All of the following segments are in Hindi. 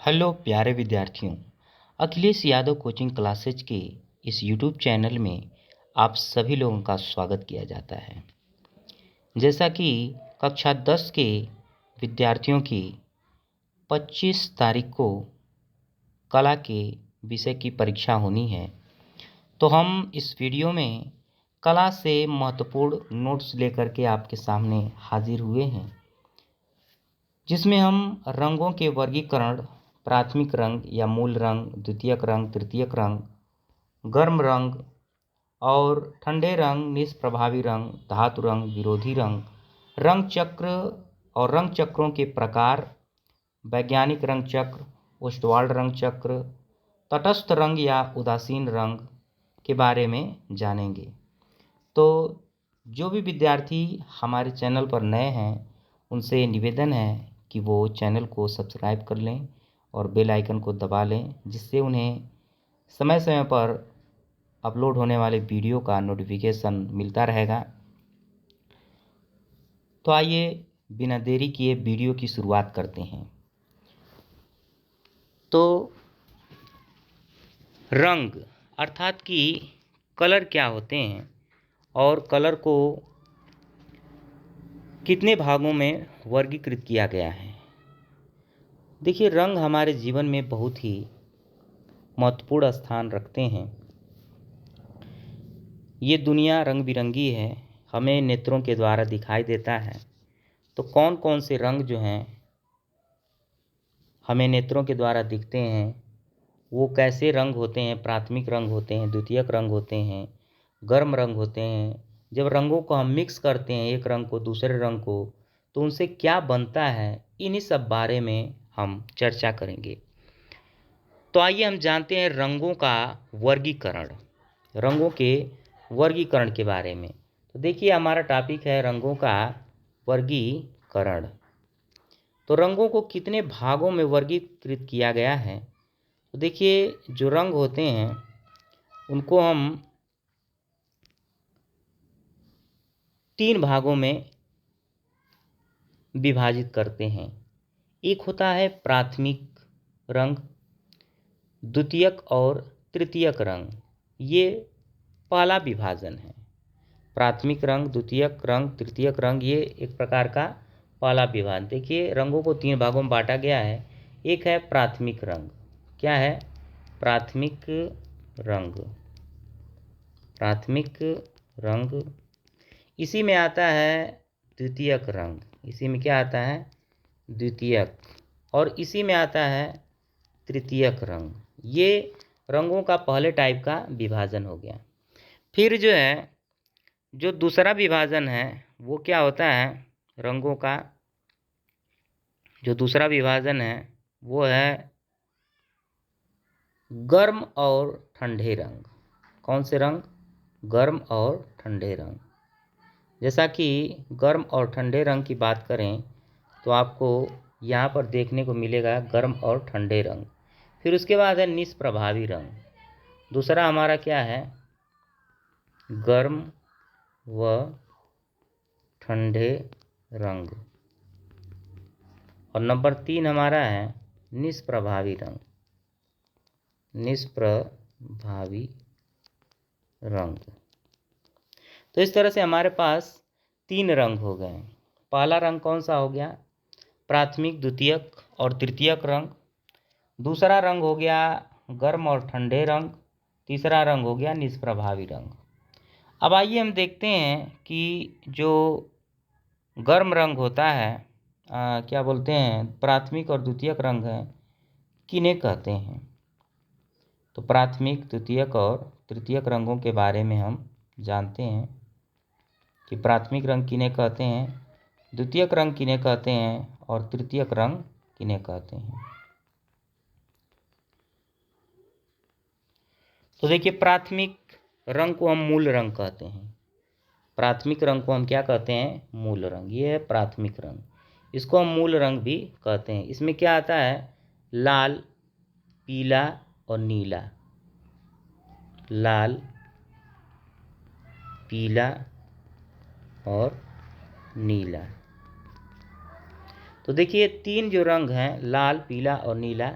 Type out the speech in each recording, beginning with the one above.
हेलो प्यारे विद्यार्थियों। अखिलेश यादव कोचिंग क्लासेज के इस यूट्यूब चैनल में आप सभी लोगों का स्वागत किया जाता है। जैसा कि कक्षा 10 के विद्यार्थियों की 25 तारीख को कला के विषय की परीक्षा होनी है, तो हम इस वीडियो में कला से महत्वपूर्ण नोट्स लेकर के आपके सामने हाजिर हुए हैं, जिसमें हम रंगों के वर्गीकरण, प्राथमिक रंग या मूल रंग, द्वितीयक रंग, तृतीयक रंग, गर्म रंग और ठंडे रंग, निष्प्रभावी रंग, धातु रंग, विरोधी रंग, रंग चक्र और रंग चक्रों के प्रकार, वैज्ञानिक रंग चक्र, ओस्टवाल्ड रंग चक्र, तटस्थ रंग या उदासीन रंग के बारे में जानेंगे। तो जो भी विद्यार्थी हमारे चैनल पर नए हैं, उनसे निवेदन है कि वो चैनल को सब्सक्राइब कर लें और बेल आइकन को दबा लें, जिससे उन्हें समय समय पर अपलोड होने वाले वीडियो का नोटिफिकेशन मिलता रहेगा। तो आइए बिना देरी किए वीडियो की शुरुआत करते हैं। तो रंग अर्थात कि कलर क्या होते हैं और कलर को कितने भागों में वर्गीकृत किया गया है। देखिए, रंग हमारे जीवन में बहुत ही महत्वपूर्ण स्थान रखते हैं। ये दुनिया रंग बिरंगी है, हमें नेत्रों के द्वारा दिखाई देता है। तो कौन कौन से रंग जो हैं हमें नेत्रों के द्वारा दिखते हैं, वो कैसे रंग होते हैं? प्राथमिक रंग होते हैं, द्वितीयक रंग होते हैं, गर्म रंग होते हैं। जब रंगों को हम मिक्स करते हैं, एक रंग को दूसरे रंग को, तो उनसे क्या बनता है, इन्हीं सब बारे में हम चर्चा करेंगे। तो आइए हम जानते हैं रंगों का वर्गीकरण, रंगों के वर्गीकरण के बारे में। तो देखिए, हमारा टॉपिक है रंगों का वर्गीकरण। तो रंगों को कितने भागों में वर्गीकृत किया गया है? तो देखिए, जो रंग होते हैं उनको हम 3 भागों में विभाजित करते हैं। एक होता है प्राथमिक रंग, द्वितीयक और तृतीयक रंग। ये पहला विभाजन है। प्राथमिक रंग, द्वितीयक रंग, तृतीयक रंग, ये एक प्रकार का पहला विभाजन। देखिए, रंगों को 3 भागों में बांटा गया है। एक है प्राथमिक रंग। क्या है? प्राथमिक रंग। प्राथमिक रंग। इसी में आता है द्वितीयक रंग। इसी में क्या आता है? द्वितीयक। और इसी में आता है तृतीयक रंग। ये रंगों का पहले टाइप का विभाजन हो गया। फिर जो है, जो दूसरा विभाजन है वो क्या होता है? रंगों का जो दूसरा विभाजन है वो है गर्म और ठंडे रंग। कौन से रंग? गर्म और ठंडे रंग। जैसा कि गर्म और ठंडे रंग की बात करें तो आपको यहाँ पर देखने को मिलेगा गर्म और ठंडे रंग। फिर उसके बाद है निष्प्रभावी रंग। दूसरा हमारा क्या है? गर्म व ठंडे रंग। और नंबर 3 हमारा है निष्प्रभावी रंग। निष्प्रभावी रंग। तो इस तरह से हमारे पास 3 रंग हो गए। पहला रंग कौन सा हो गया? प्राथमिक, द्वितीयक और तृतीयक रंग। दूसरा रंग हो गया गर्म और ठंडे रंग। तीसरा रंग हो गया निष्प्रभावी रंग। अब आइए हम देखते हैं कि जो गर्म रंग होता है, क्या बोलते हैं, प्राथमिक और द्वितीयक रंग है, किन्हें कहते हैं? तो प्राथमिक, द्वितीयक और तृतीयक रंगों के बारे में हम जानते हैं कि प्राथमिक रंग किन्हें कहते हैं, द्वितीयक रंग किन्हें कहते हैं और तृतीयक रंग किन्हें कहते हैं। तो देखिए, प्राथमिक रंग को हम मूल रंग कहते हैं। प्राथमिक रंग को हम क्या कहते हैं? मूल रंग। ये है प्राथमिक रंग। इसको हम मूल रंग भी कहते हैं। इसमें क्या आता है? लाल, पीला और नीला। लाल, पीला और नीला। तो देखिए, 3 जो रंग हैं, लाल, पीला और नीला,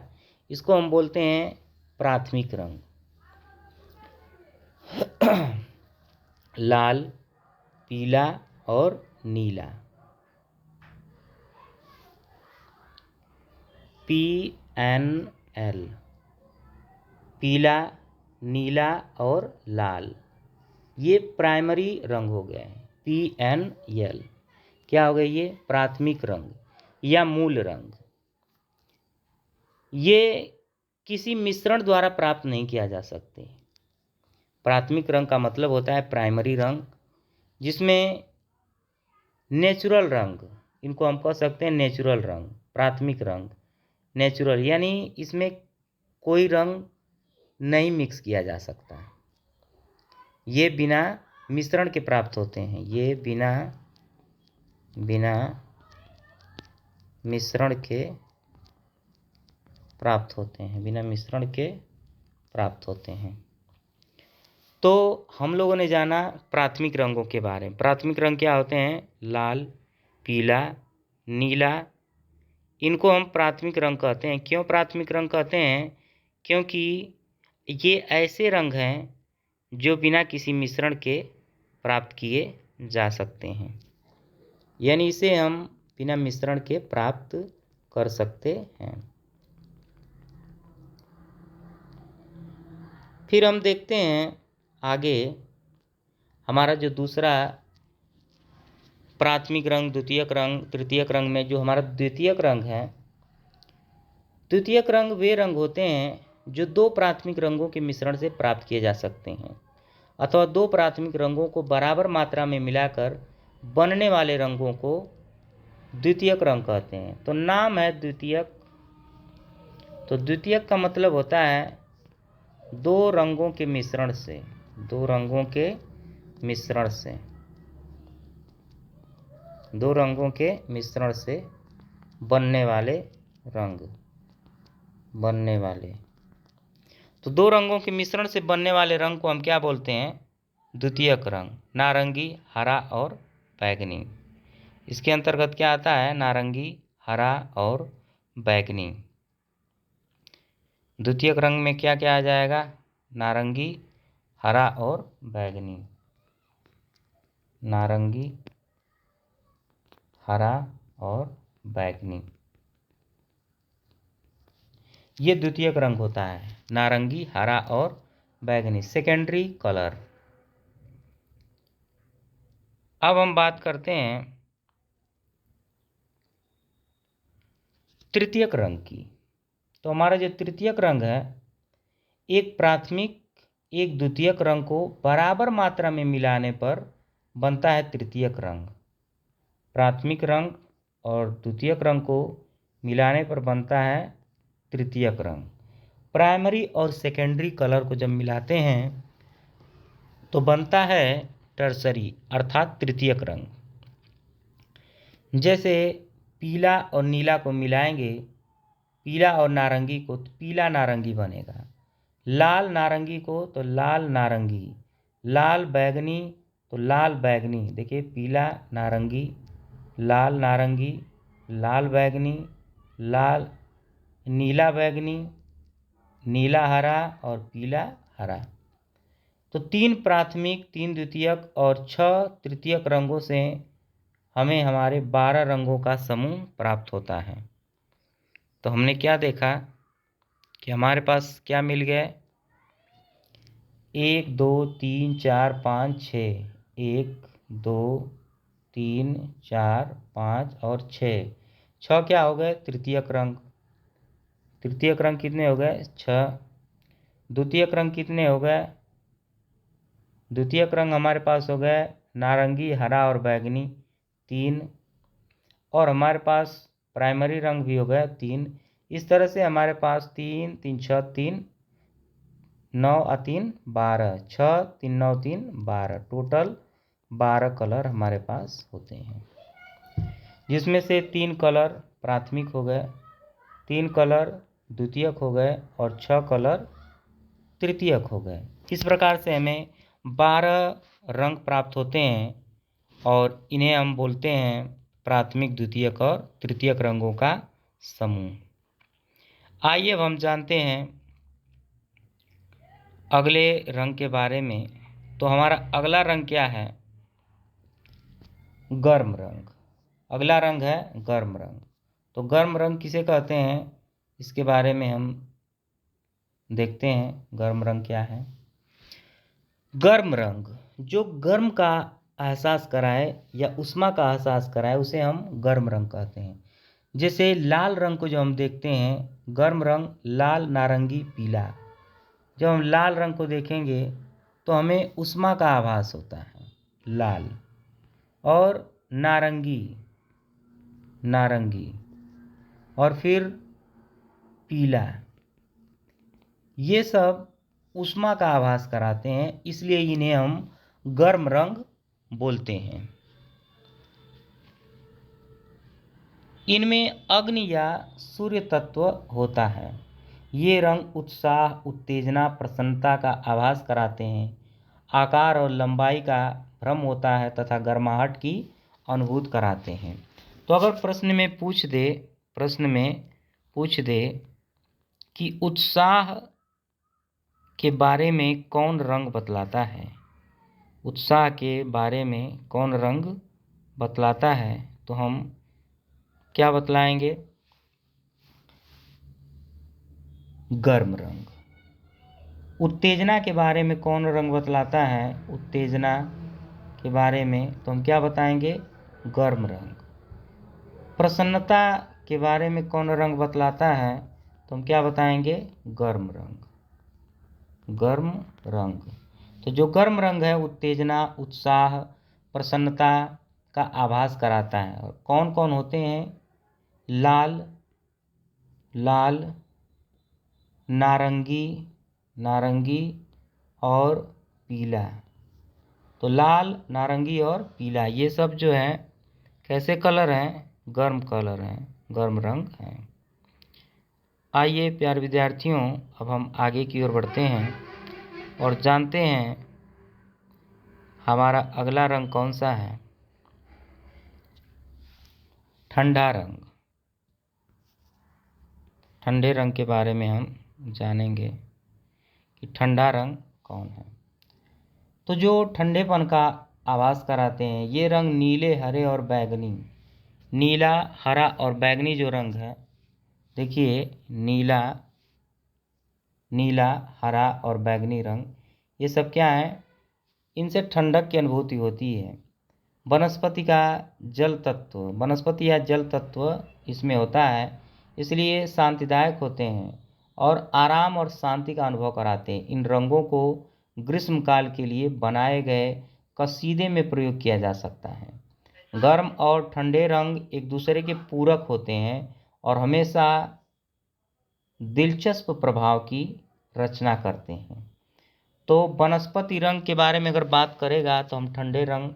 इसको हम बोलते हैं प्राथमिक रंग। लाल, पीला और नीला। PNL, पीला, नीला और लाल, ये प्राइमरी रंग हो गए हैं। PNL क्या हो गए? ये प्राथमिक रंग या मूल रंग। ये किसी मिश्रण द्वारा प्राप्त नहीं किया जा सकते। प्राथमिक रंग का मतलब होता है प्राइमरी रंग, जिसमें नेचुरल रंग, इनको हम कह सकते हैं नेचुरल रंग, प्राथमिक रंग नेचुरल, यानी इसमें कोई रंग नहीं मिक्स किया जा सकता। ये बिना मिश्रण के प्राप्त होते हैं। ये बिना मिश्रण के प्राप्त होते हैं। बिना मिश्रण के प्राप्त होते हैं। तो हम लोगों ने जाना प्राथमिक रंगों के बारे में। प्राथमिक रंग क्या होते हैं? लाल, पीला, नीला, इनको हम प्राथमिक रंग कहते हैं। क्यों प्राथमिक रंग कहते हैं? क्योंकि ये ऐसे रंग हैं जो बिना किसी मिश्रण के प्राप्त किए जा सकते हैं, यानी इसे हम बिना मिश्रण के प्राप्त कर सकते हैं। फिर हम देखते हैं आगे हमारा जो दूसरा प्राथमिक रंग, द्वितीयक रंग, तृतीयक रंग में जो हमारा द्वितीयक रंग है, द्वितीयक रंग वे रंग होते हैं जो दो प्राथमिक रंगों के मिश्रण से प्राप्त किए जा सकते हैं, अथवा दो प्राथमिक रंगों को बराबर मात्रा में मिलाकर बनने वाले रंगों को द्वितीयक रंग कहते हैं। तो नाम है द्वितीयक। तो द्वितीयक का मतलब होता है दो रंगों के मिश्रण से, दो रंगों के मिश्रण से, दो रंगों के मिश्रण से बनने वाले रंग, बनने वाले। तो दो रंगों के मिश्रण से बनने वाले रंग को हम क्या बोलते हैं? द्वितीयक रंग। नारंगी, हरा और बैंगनी, इसके अंतर्गत क्या आता है? नारंगी, हरा और बैंगनी। द्वितीयक रंग में क्या क्या आ जाएगा? नारंगी, हरा और बैंगनी। नारंगी, हरा और बैंगनी, ये द्वितीयक रंग होता है। नारंगी, हरा और बैंगनी, सेकेंडरी कलर। अब हम बात करते हैं तृतीयक रंग की। तो हमारा जो तृतीयक रंग है, एक प्राथमिक एक द्वितीयक रंग को बराबर मात्रा में मिलाने पर बनता है तृतीयक रंग। प्राथमिक रंग और द्वितीयक रंग को मिलाने पर बनता है तृतीयक रंग। प्राइमरी और सेकेंडरी कलर को जब मिलाते हैं तो बनता है टर्सरी अर्थात तृतीयक रंग। जैसे पीला और नीला को मिलाएंगे, पीला और नारंगी को, तो पीला नारंगी बनेगा। लाल नारंगी को तो लाल नारंगी, लाल बैंगनी तो लाल बैंगनी। देखिए पीला नारंगी, लाल नारंगी, लाल बैंगनी, लाल नीला बैंगनी, नीला हरा और पीला हरा। तो तीन प्राथमिक, तीन द्वितीयक और 6 तृतीयक रंगों से हमें हमारे 12 रंगों का समूह प्राप्त होता है। तो हमने क्या देखा कि हमारे पास क्या मिल गया? 1 2 3 4 5 6, 1 2 3 4 5 और 6 क्या हो गए? तृतीयक रंग। तृतीयक रंग कितने हो गए? 6। द्वितीयक रंग कितने हो गए? द्वितीयक रंग हमारे पास हो गए नारंगी, हरा और बैंगनी 3, और हमारे पास प्राइमरी रंग भी हो गया 3। इस तरह से हमारे पास 3 3 6 3 9 और 3 12, 6 3 9 3 12, टोटल 12 कलर हमारे पास होते हैं, जिसमें से 3 कलर प्राथमिक हो गए, 3 कलर द्वितीयक हो गए और 6 कलर तृतीयक हो गए। इस प्रकार से हमें 12 रंग प्राप्त होते हैं और इन्हें हम बोलते हैं प्राथमिक, द्वितीयक और तृतीयक रंगों का समूह। आइए अब हम जानते हैं अगले रंग के बारे में। तो हमारा अगला रंग क्या है? गर्म रंग। अगला रंग है गर्म रंग। तो गर्म रंग किसे कहते हैं, इसके बारे में हम देखते हैं। गर्म रंग क्या है? गर्म रंग जो गर्म का एहसास कराए या उष्मा का एहसास कराए उसे हम गर्म रंग कहते हैं। जैसे लाल रंग को जो हम देखते हैं, गर्म रंग लाल, नारंगी, पीला। जब हम लाल रंग को देखेंगे तो हमें उष्मा का आभास होता है, लाल। और नारंगी, नारंगी, और फिर पीला, ये सब उष्मा का आभास कराते हैं, इसलिए इन्हें हम गर्म रंग बोलते हैं। इनमें अग्नि या सूर्य तत्व होता है। ये रंग उत्साह, उत्तेजना, प्रसन्नता का आभास कराते हैं। आकार और लंबाई का भ्रम होता है तथा गर्माहट की अनुभूति कराते हैं। तो अगर प्रश्न में पूछ दे कि उत्साह के बारे में कौन रंग बतलाता है, उत्साह के बारे में कौन रंग बतलाता है, तो हम क्या बतलाएंगे? गर्म रंग। उत्तेजना के बारे में कौन रंग बतलाता है, उत्तेजना के बारे में, तो हम क्या बताएंगे? गर्म रंग। प्रसन्नता के बारे में कौन रंग बतलाता है, तो हम क्या बताएंगे? गर्म रंग। गर्म रंग। तो जो गर्म रंग है उत्तेजना, उत्साह, प्रसन्नता का आभास कराता है। और कौन कौन होते हैं? लाल, लाल, नारंगी, नारंगी, और पीला। तो लाल, नारंगी और पीला, ये सब जो है कैसे कलर हैं? गर्म कलर हैं, गर्म रंग हैं। आइए प्यारे विद्यार्थियों, अब हम आगे की ओर बढ़ते हैं और जानते हैं हमारा अगला रंग कौन सा है। ठंडा रंग। ठंडे रंग के बारे में हम जानेंगे कि ठंडा रंग कौन है। तो जो ठंडेपन का आभास कराते हैं, ये रंग नीले, हरे और बैगनी। नीला, हरा और बैगनी जो रंग है, देखिए नीला, नीला, हरा और बैगनी रंग, ये सब क्या है? इनसे ठंडक की अनुभूति होती है। वनस्पति का जल तत्व, वनस्पति या जल तत्व इसमें होता है, इसलिए शांतिदायक होते हैं और आराम और शांति का अनुभव कराते हैं। इन रंगों को ग्रीष्मकाल के लिए बनाए गए कसीदे में प्रयोग किया जा सकता है। गर्म और ठंडे रंग एक दूसरे के पूरक होते हैं और हमेशा दिलचस्प प्रभाव की रचना करते हैं। तो वनस्पति रंग के बारे में अगर बात करेगा तो हम ठंडे रंग,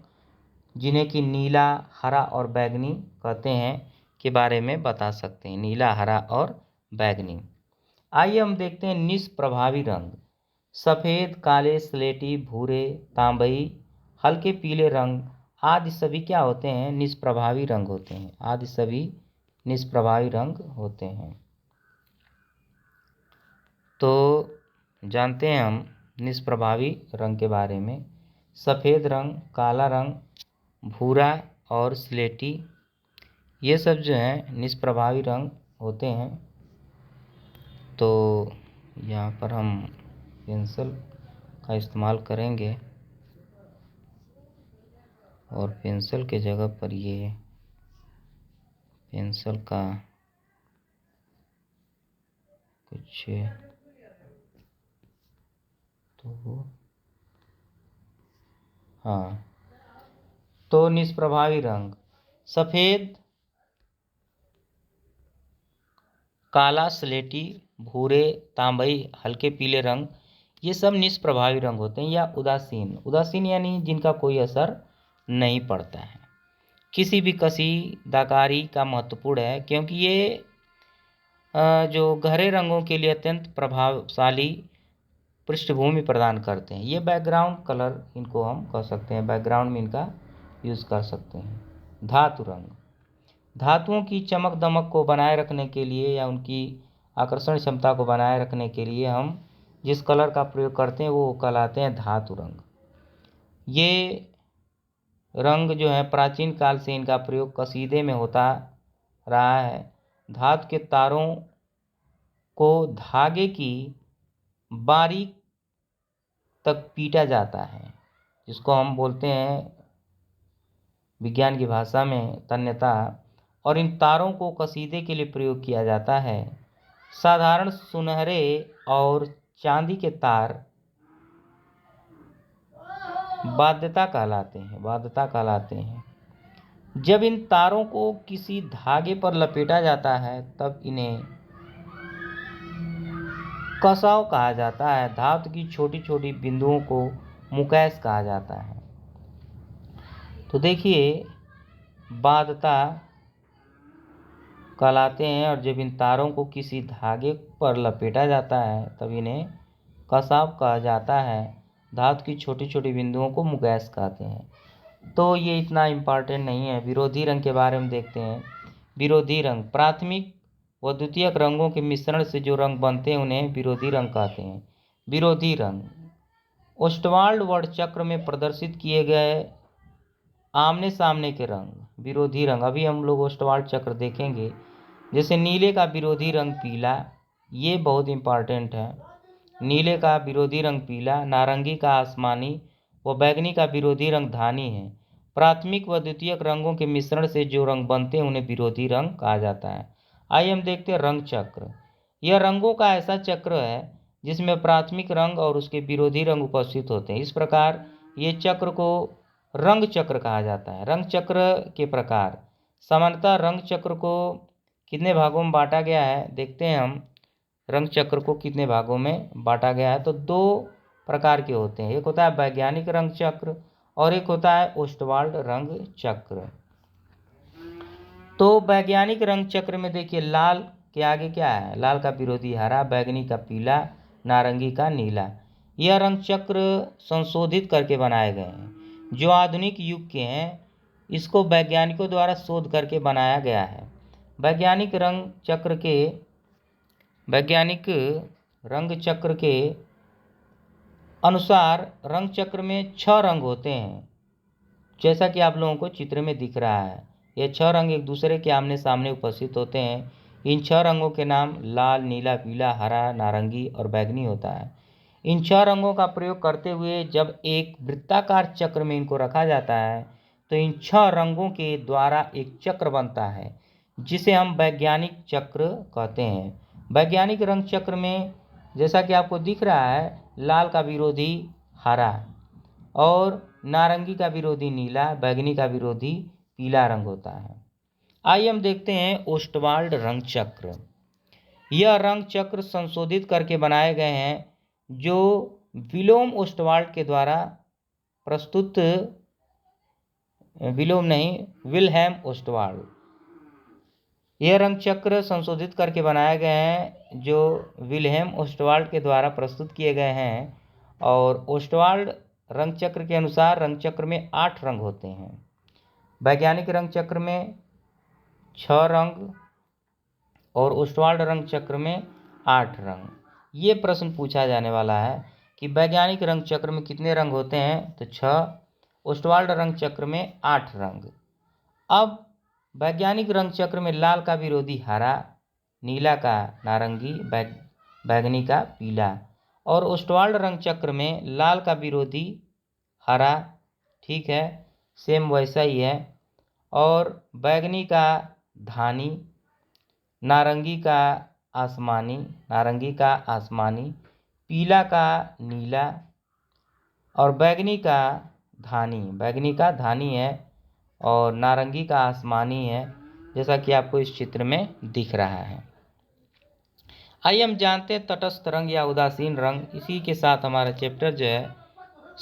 जिन्हें कि नीला, हरा और बैगनी कहते हैं, के बारे में बता सकते हैं। नीला, हरा और बैगनी। आइए हम देखते हैं निष्प्रभावी रंग। सफ़ेद, काले, स्लेटी, भूरे, तांबई, हल्के पीले रंग आदि सभी क्या होते हैं? निष्प्रभावी रंग होते हैं। आदि सभी निष्प्रभावी रंग होते हैं। तो जानते हैं हम निष्प्रभावी रंग के बारे में। सफ़ेद रंग, काला रंग, भूरा और स्लेटी, ये सब जो हैं निष्प्रभावी रंग होते हैं। तो यहाँ पर हम पेंसिल का इस्तेमाल करेंगे और पेंसिल के जगह पर ये पेंसिल का कुछ तो हाँ, तो निष्प्रभावी रंग सफ़ेद, काला, स्लेटी, भूरे, तांबई, हल्के पीले रंग, ये सब निष्प्रभावी रंग होते हैं। या उदासीन, उदासीन यानी जिनका कोई असर नहीं पड़ता है। किसी भी कशीदाकारी का महत्वपूर्ण है, क्योंकि ये जो गहरे रंगों के लिए अत्यंत प्रभावशाली पृष्ठभूमि प्रदान करते हैं। ये बैकग्राउंड कलर इनको हम कह सकते हैं, बैकग्राउंड में इनका यूज़ कर सकते हैं। धातु रंग, धातुओं की चमक दमक को बनाए रखने के लिए या उनकी आकर्षण क्षमता को बनाए रखने के लिए हम जिस कलर का प्रयोग करते हैं वो कहलाते हैं धातु रंग। ये रंग जो है प्राचीन काल से इनका प्रयोग कसीदे में होता रहा है। धातु के तारों को धागे की बारीक तक पीटा जाता है, जिसको हम बोलते हैं विज्ञान की भाषा में तन्यता, और इन तारों को कसीदे के लिए प्रयोग किया जाता है। साधारण सुनहरे और चांदी के तार बाध्यता कहलाते हैं। जब इन तारों को किसी धागे पर लपेटा जाता है तब इन्हें कसाव कहा जाता है। धातु की छोटी छोटी बिंदुओं को मुकैस कहा जाता है। तो देखिए, बाध्यता कहलाते हैं, और जब इन तारों को किसी धागे पर लपेटा जाता है तब इन्हें कसाव कहा जाता है। धातु की छोटी छोटी बिंदुओं को मुकैस कहते हैं। तो ये इतना इम्पॉर्टेंट नहीं है। विरोधी रंग के बारे में देखते हैं। विरोधी रंग प्राथमिक व द्वितीयक रंगों के मिश्रण से जो रंग बनते हैं उन्हें विरोधी रंग कहते हैं। विरोधी रंग ओस्टवाल्ड वर्णचक्र में प्रदर्शित किए गए आमने सामने के रंग विरोधी रंग। अभी हम लोग ओस्टवाल्ड चक्र देखेंगे। जैसे नीले का विरोधी रंग पीला, ये बहुत इम्पॉर्टेंट है। नीले का विरोधी रंग पीला, नारंगी का आसमानी व बैगनी का विरोधी रंग धानी है। प्राथमिक व द्वितीयक रंगों के मिश्रण से जो रंग बनते हैं उन्हें विरोधी रंग कहा जाता है। आइए हम देखते हैं रंग चक्र। यह रंगों का ऐसा चक्र है जिसमें प्राथमिक रंग और उसके विरोधी रंग उपस्थित होते हैं। इस प्रकार ये चक्र को रंग चक्र कहा जाता है। रंग चक्र के प्रकार सामान्यतः रंग चक्र को कितने भागों में बांटा गया है, देखते हैं हम रंग चक्र को कितने भागों में बांटा गया है। तो दो प्रकार के होते हैं, एक होता है वैज्ञानिक रंग चक्र और एक होता है ओस्टवाल्ड रंग चक्र। तो वैज्ञानिक रंग चक्र में देखिए, लाल के आगे क्या है, लाल का विरोधी हरा, बैगनी का पीला, नारंगी का नीला। यह रंग चक्र संशोधित करके बनाए गए हैं जो आधुनिक युग के हैं। इसको वैज्ञानिकों द्वारा शोध करके बनाया गया है। वैज्ञानिक रंग चक्र के अनुसार रंग चक्र में 6 रंग होते हैं, जैसा कि आप लोगों को चित्र में दिख रहा है। ये 6 रंग एक दूसरे के आमने सामने उपस्थित होते हैं। इन 6 रंगों के नाम लाल, नीला, पीला, हरा, नारंगी और बैगनी होता है। इन 6 रंगों का प्रयोग करते हुए जब एक वृत्ताकार चक्र में इनको रखा जाता है तो इन 6 रंगों के द्वारा एक चक्र बनता है जिसे हम वैज्ञानिक चक्र कहते हैं। वैज्ञानिक रंग चक्र में जैसा कि आपको दिख रहा है, लाल का विरोधी हरा और नारंगी का विरोधी नीला, बैगनी का विरोधी पीला रंग होता है। आइए हम देखते हैं ओस्टवाल्ड रंग चक्र। यह रंग चक्र संशोधित करके बनाए गए हैं जो विलोम ओस्टवाल्ड के द्वारा प्रस्तुत, विल्हेम ओस्टवाल्ड। यह रंग चक्र संशोधित करके बनाए गए हैं जो विल्हेम ओस्टवाल्ड के द्वारा प्रस्तुत किए गए हैं। और ओस्टवाल्ड रंग चक्र के अनुसार रंग चक्र में 8 रंग होते हैं। वैज्ञानिक रंग चक्र में 6 रंग और ओस्टवाल्ड रंग चक्र में 8 रंग। ये प्रश्न पूछा जाने वाला है कि वैज्ञानिक रंग चक्र में कितने रंग होते हैं, तो 6, ओस्टवाल्ड रंग चक्र में 8 रंग। अब वैज्ञानिक रंग चक्र में लाल का विरोधी हरा, नीला का नारंगी, बैगनी का पीला, और ओस्टवाल्ड रंग चक्र में लाल का विरोधी हरा, ठीक है, सेम वैसा ही है, और बैगनी का धानी, नारंगी का आसमानी, पीला का नीला और बैगनी का धानी है और नारंगी का आसमानी है, जैसा कि आपको इस चित्र में दिख रहा है। आइए हम जानते हैं तटस्थ रंग या उदासीन रंग। इसी के साथ हमारा चैप्टर जो है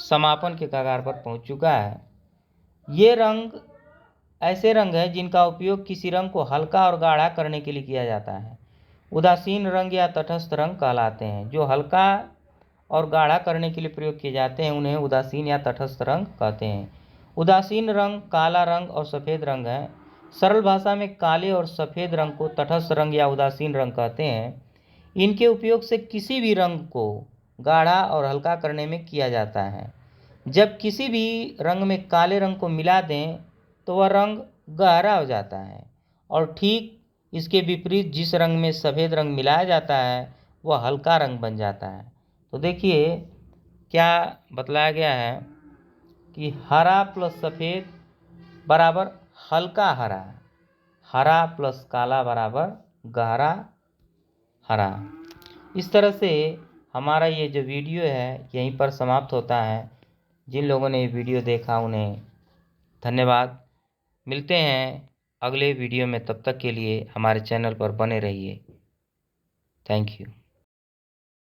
समापन के कगार पर पहुंच चुका है। ये रंग ऐसे रंग हैं जिनका उपयोग किसी रंग को हल्का और गाढ़ा करने के लिए किया जाता है। उदासीन रंग या तटस्थ रंग कहलाते हैं। जो हल्का और गाढ़ा करने के लिए प्रयोग किए जाते हैं उन्हें उदासीन या तटस्थ रंग कहते हैं। उदासीन रंग काला रंग और सफ़ेद रंग है। सरल भाषा में काले और सफ़ेद रंग को तटस्थ रंग या उदासीन रंग कहते हैं। इनके उपयोग से किसी भी रंग को गाढ़ा और हल्का करने में किया जाता है। जब किसी भी रंग में काले रंग को मिला दें तो वह रंग गहरा हो जाता है, और ठीक इसके विपरीत जिस रंग में सफ़ेद रंग मिलाया जाता है वह हल्का रंग बन जाता है। तो देखिए क्या बतलाया गया है कि हरा प्लस सफ़ेद बराबर हल्का हरा, हरा प्लस काला बराबर गहरा हरा। इस तरह से हमारा ये जो वीडियो है यहीं पर समाप्त होता है। जिन लोगों ने ये वीडियो देखा उन्हें धन्यवाद। मिलते हैं अगले वीडियो में, तब तक के लिए हमारे चैनल पर बने रहिए। Thank you.